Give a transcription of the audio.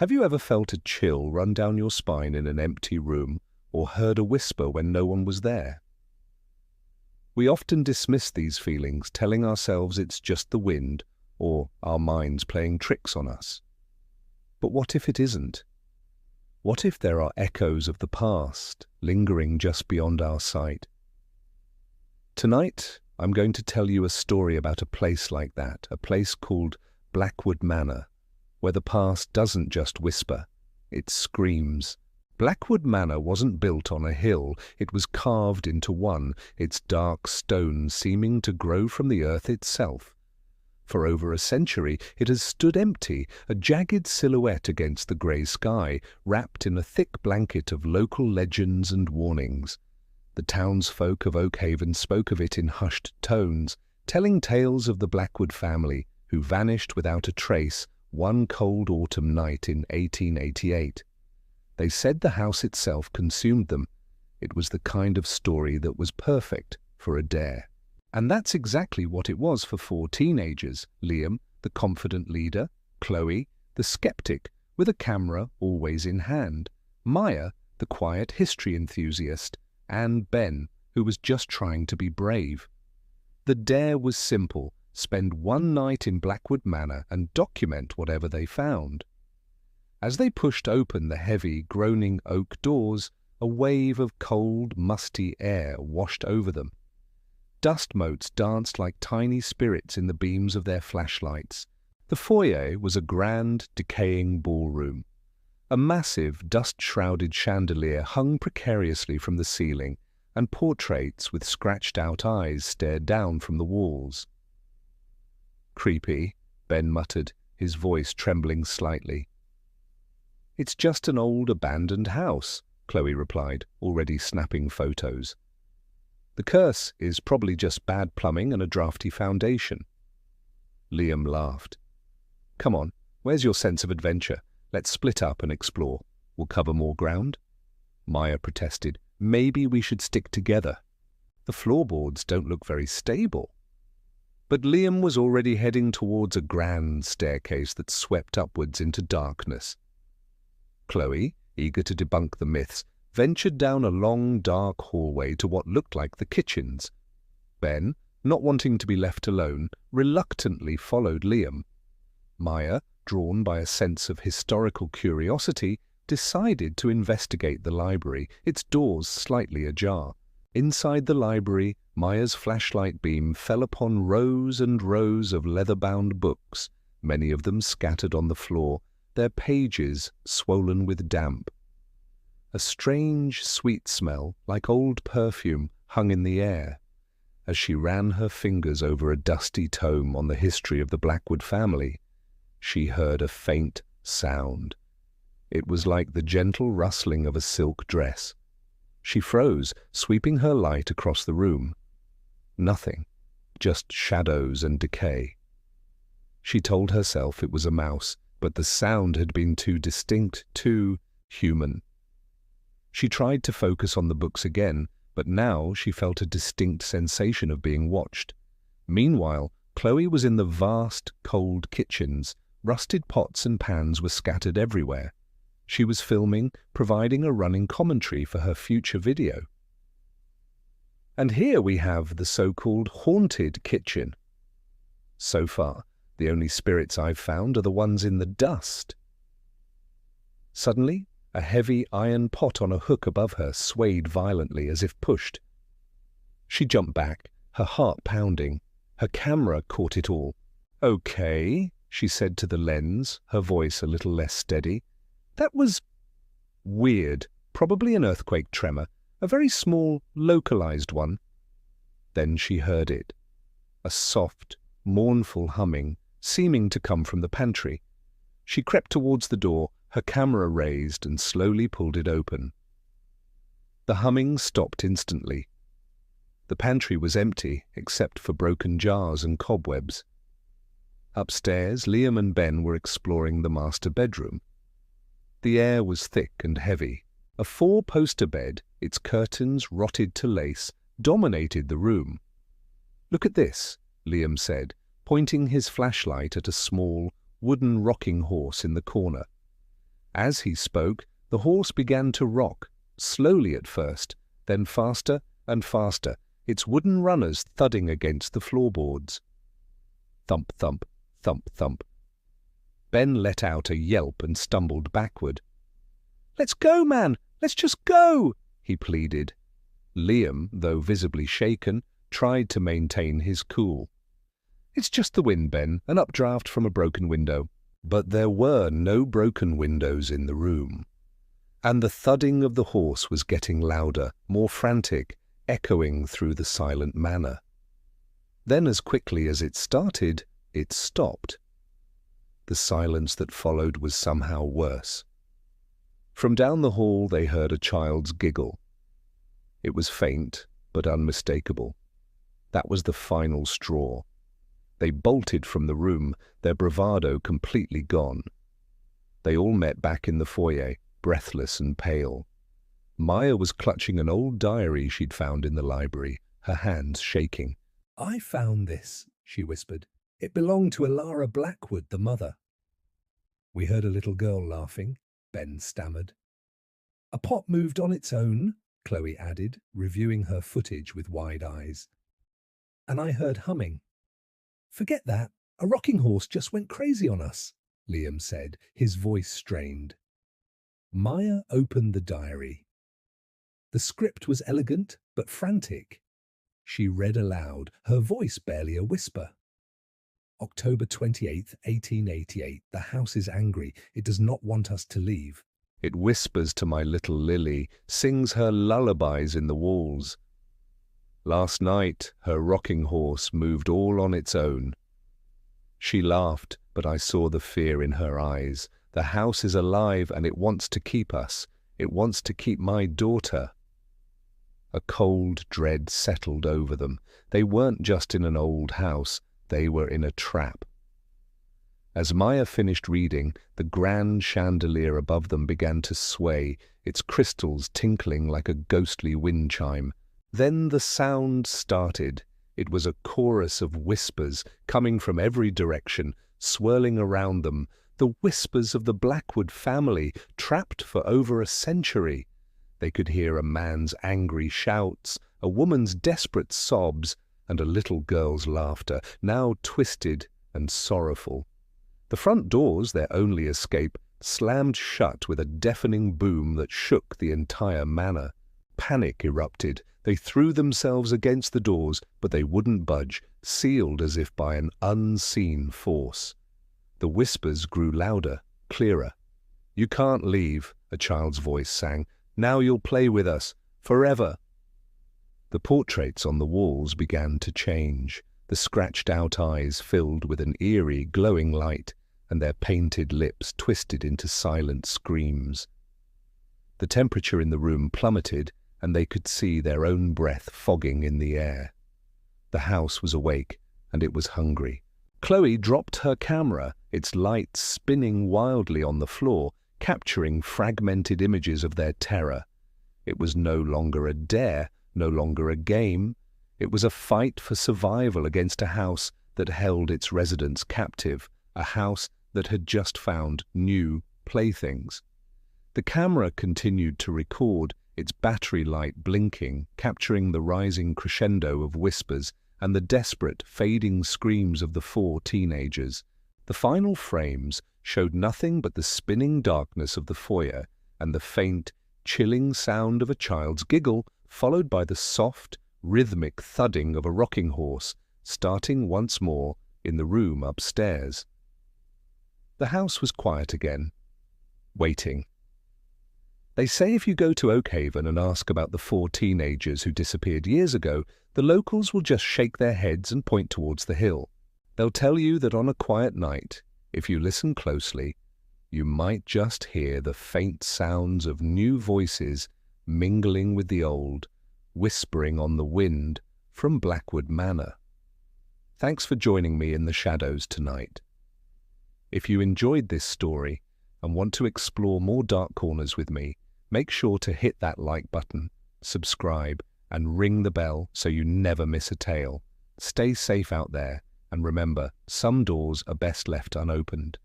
Have you ever felt a chill run down your spine in an empty room, or heard a whisper when no one was there? We often dismiss these feelings, telling ourselves it's just the wind or our minds playing tricks on us. But what if it isn't? What if there are echoes of the past lingering just beyond our sight? Tonight, I'm going to tell you a story about a place like that, a place called Blackwood Manor, where the past doesn't just whisper, it screams. Blackwood Manor wasn't built on a hill, it was carved into one, its dark stone seeming to grow from the earth itself. For over a century, it has stood empty, a jagged silhouette against the grey sky, wrapped in a thick blanket of local legends and warnings. The townsfolk of Oakhaven spoke of it in hushed tones, telling tales of the Blackwood family, who vanished without a trace one cold autumn night in 1888. They said the house itself consumed them. It was the kind of story that was perfect for a dare. And that's exactly what it was for four teenagers: Liam, the confident leader; Chloe, the skeptic, with a camera always in hand; Maya, the quiet history enthusiast; and Ben, who was just trying to be brave. The dare was simple: spend one night in Blackwood Manor and document whatever they found. As they pushed open the heavy, groaning oak doors, a wave of cold, musty air washed over them. Dust motes danced like tiny spirits in the beams of their flashlights. The foyer was a grand, decaying ballroom. A massive, dust-shrouded chandelier hung precariously from the ceiling, and portraits with scratched-out eyes stared down from the walls. "Creepy," Ben muttered, his voice trembling slightly. "It's just an old, abandoned house," Chloe replied, already snapping photos. "The curse is probably just bad plumbing and a drafty foundation." Liam laughed. "Come on, where's your sense of adventure? Let's split up and explore. We'll cover more ground." Maya protested. "Maybe we should stick together. The floorboards don't look very stable." But Liam was already heading towards a grand staircase that swept upwards into darkness. Chloe, eager to debunk the myths, ventured down a long, dark hallway to what looked like the kitchens. Ben, not wanting to be left alone, reluctantly followed Liam. Maya, drawn by a sense of historical curiosity, decided to investigate the library, its doors slightly ajar. Inside the library, Maya's flashlight beam fell upon rows and rows of leather-bound books, many of them scattered on the floor, their pages swollen with damp. A strange, sweet smell, like old perfume, hung in the air. As she ran her fingers over a dusty tome on the history of the Blackwood family, she heard a faint sound. It was like the gentle rustling of a silk dress. She froze, sweeping her light across the room. Nothing, just shadows and decay. She told herself it was a mouse, but the sound had been too distinct, too human. She tried to focus on the books again, but now she felt a distinct sensation of being watched. Meanwhile, Chloe was in the vast, cold kitchens. Rusted pots and pans were scattered everywhere. She was filming, providing a running commentary for her future video. And here we have the so-called haunted kitchen. So far, the only spirits I've found are the ones in the dust. Suddenly, a heavy iron pot on a hook above her swayed violently as if pushed. She jumped back, her heart pounding. Her camera caught it all. "Okay," she said to the lens, her voice a little less steady. "That was weird, probably an earthquake tremor, a very small, localized one." Then she heard it, a soft, mournful humming, seeming to come from the pantry. She crept towards the door, her camera raised, and slowly pulled it open. The humming stopped instantly. The pantry was empty, except for broken jars and cobwebs. Upstairs, Liam and Ben were exploring the master bedroom. The air was thick and heavy. A four-poster bed, its curtains rotted to lace, dominated the room. "Look at this," Liam said, pointing his flashlight at a small, wooden rocking horse in the corner. As he spoke, the horse began to rock, slowly at first, then faster and faster, its wooden runners thudding against the floorboards. Thump, thump, thump, thump. Ben let out a yelp and stumbled backward. "Let's go, man! Let's just go!" he pleaded. Liam, though visibly shaken, tried to maintain his cool. "It's just the wind, Ben, an updraft from a broken window." But there were no broken windows in the room, and the thudding of the horse was getting louder, more frantic, echoing through the silent manor. Then, as quickly as it started, it stopped. The silence that followed was somehow worse. From down the hall they heard a child's giggle. It was faint, but unmistakable. That was the final straw. They bolted from the room, their bravado completely gone. They all met back in the foyer, breathless and pale. Maya was clutching an old diary she'd found in the library, her hands shaking. "I found this," she whispered. "It belonged to Alara Blackwood, the mother." "We heard a little girl laughing," Ben stammered. "A pot moved on its own," Chloe added, reviewing her footage with wide eyes. "And I heard humming." "Forget that. A rocking horse just went crazy on us," Liam said, his voice strained. Maya opened the diary. The script was elegant but frantic. She read aloud, her voice barely a whisper. "October 28th, 1888. The house is angry. It does not want us to leave. It whispers to my little Lily, sings her lullabies in the walls. Last night, her rocking horse moved all on its own." She laughed, but I saw the fear in her eyes. "The house is alive and it wants to keep us. It wants to keep my daughter." A cold dread settled over them. They weren't just in an old house, they were in a trap. As Maya finished reading, the grand chandelier above them began to sway, its crystals tinkling like a ghostly wind chime. Then the sound started. It was a chorus of whispers coming from every direction, swirling around them, the whispers of the Blackwood family, trapped for over a century. They could hear a man's angry shouts, a woman's desperate sobs, and a little girl's laughter, now twisted and sorrowful. The front doors, their only escape, slammed shut with a deafening boom that shook the entire manor. Panic erupted. They threw themselves against the doors, but they wouldn't budge, sealed as if by an unseen force. The whispers grew louder, clearer. "You can't leave," a child's voice sang. "Now you'll play with us, forever." The portraits on the walls began to change. The scratched-out eyes filled with an eerie, glowing light, and their painted lips twisted into silent screams. The temperature in the room plummeted, and they could see their own breath fogging in the air. The house was awake, and it was hungry. Chloe dropped her camera, its light spinning wildly on the floor, capturing fragmented images of their terror. It was no longer a dare, no longer a game. It was a fight for survival against a house that held its residents captive, a house that had just found new playthings. The camera continued to record, its battery light blinking, capturing the rising crescendo of whispers and the desperate, fading screams of the four teenagers. The final frames showed nothing but the spinning darkness of the foyer and the faint, chilling sound of a child's giggle, followed by the soft, rhythmic thudding of a rocking horse, starting once more in the room upstairs. The house was quiet again, waiting. They say if you go to Oakhaven and ask about the four teenagers who disappeared years ago, the locals will just shake their heads and point towards the hill. They'll tell you that on a quiet night, if you listen closely, you might just hear the faint sounds of new voices mingling with the old, whispering on the wind from Blackwood Manor. Thanks for joining me in the shadows tonight. If you enjoyed this story and want to explore more dark corners with me, make sure to hit that like button, subscribe, and ring the bell so you never miss a tale. Stay safe out there, and remember, some doors are best left unopened.